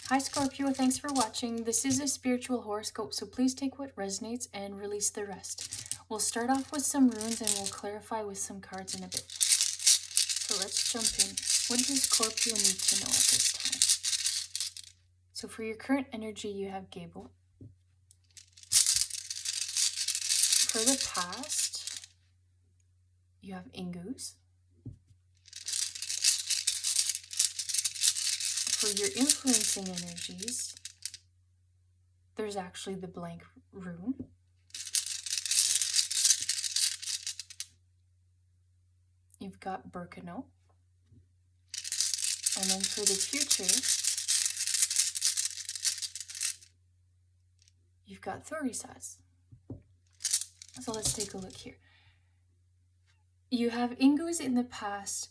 Hi Scorpio, thanks for watching. This is a spiritual horoscope, so please take what resonates and release the rest. We'll start off with some runes and we'll clarify with some cards in a bit. So let's jump in. What does Scorpio need to know at this time? So for your current energy, you have Gable. For the past, you have Ingus. For your influencing energies, there's actually the blank rune. You've got Birkenau. And then for the future, you've got Thorisaz. So let's take a look here. You have Ingus in the past,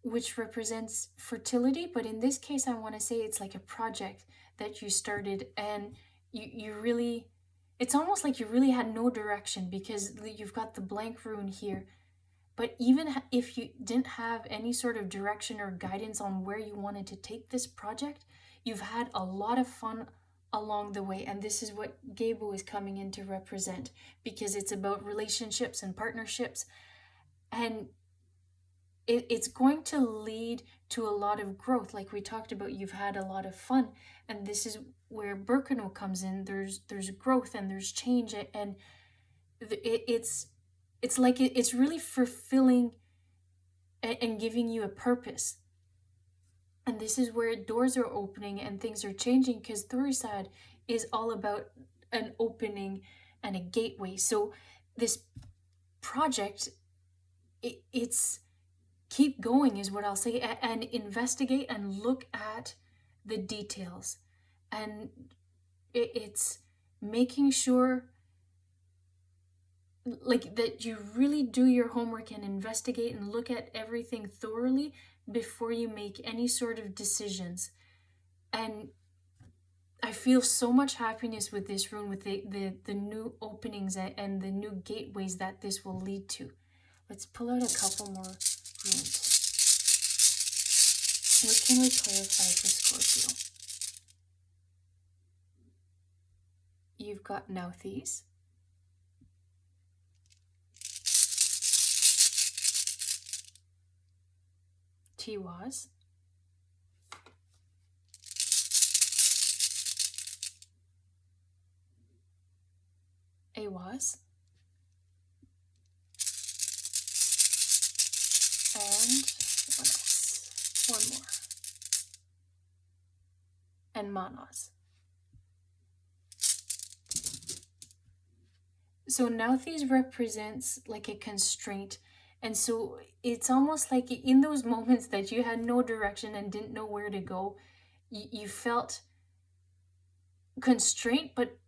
which represents fertility, but in this case, I want to say it's like a project that you started and you really, it's almost like you really had no direction because you've got the blank rune here. But even if you didn't have any sort of direction or guidance on where you wanted to take this project, you've had a lot of fun along the way. And this is what Gable is coming in to represent, because it's about relationships and partnerships. And it's going to lead to a lot of growth. Like we talked about, you've had a lot of fun. And this is where Birkenau comes in. There's growth and there's change. And it's like it's really fulfilling and giving you a purpose. And this is where doors are opening and things are changing, because Thorisad is all about an opening and a gateway. So this project, it's keep going is what I'll say, and investigate and look at the details. And it's making sure like that you really do your homework and investigate and look at everything thoroughly before you make any sort of decisions. And I feel so much happiness with this rune, with the new openings and the new gateways that this will lead to. Let's pull out a couple more runes. What can we clarify for Scorpio? You've got Nauthiz. Tiwaz. Awaz. And what else? One more. And Manas. So Nauthiz represents like a constraint. And so it's almost like in those moments that you had no direction and didn't know where to go, you felt constraint, but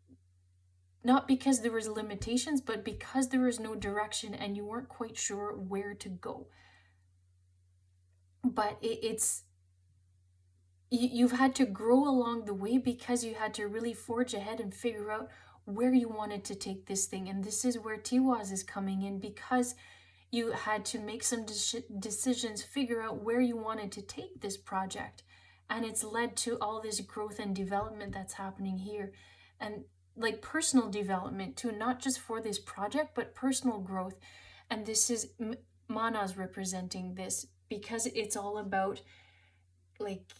not because there was limitations, but because there was no direction and you weren't quite sure where to go. But you've had to grow along the way because you had to really forge ahead and figure out where you wanted to take this thing. And this is where Tiwaz is coming in, because you had to make some decisions, figure out where you wanted to take this project. And it's led to all this growth and development that's happening here. And like personal development too, not just for this project, but personal growth. And this is Manas representing this, because it's all about like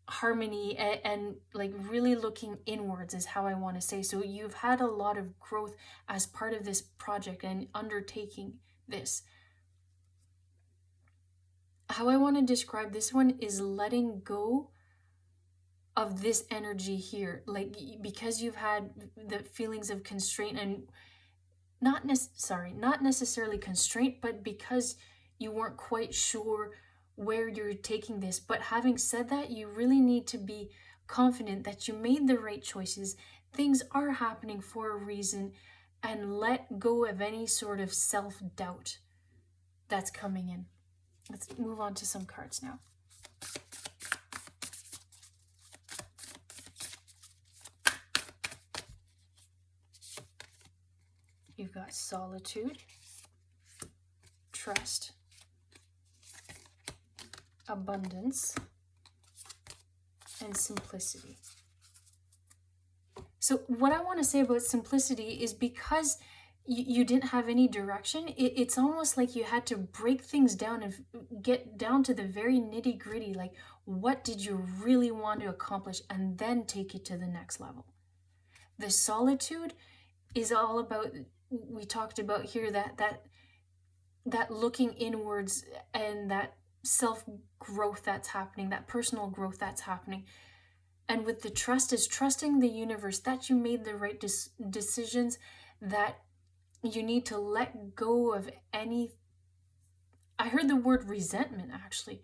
harmony and like really looking inwards is how I want to say. So you've had a lot of growth as part of this project and undertaking this. How I want to describe this one is letting go of this energy here, like because you've had the feelings of constraint, and not necessarily constraint, but because you weren't quite sure where you're taking this. But having said that, you really need to be confident that you made the right choices. Things are happening for a reason, and let go of any sort of self-doubt that's coming in. Let's move on to some cards now. You've got solitude, trust, abundance, and simplicity. So what I want to say about simplicity is because you didn't have any direction, it's almost like you had to break things down and get down to the very nitty gritty, like what did you really want to accomplish, and then take it to the next level. The solitude is all about, we talked about here, that looking inwards and that self-growth that's happening, that personal growth that's happening. And with the trust is trusting the universe that you made the right decisions, that you need to let go of any, I heard the word resentment actually,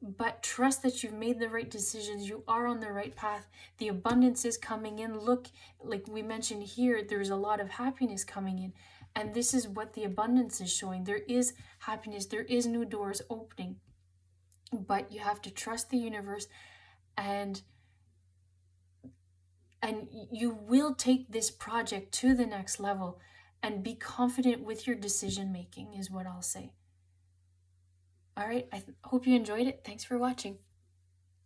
but trust that you've made the right decisions, you are on the right path, the abundance is coming in. Look, like we mentioned here, there's a lot of happiness coming in, and this is what the abundance is showing. There is happiness, there is new doors opening, but you have to trust the universe, and you will take this project to the next level, and be confident with your decision making is what I'll say. All right, I hope you enjoyed it. Thanks for watching.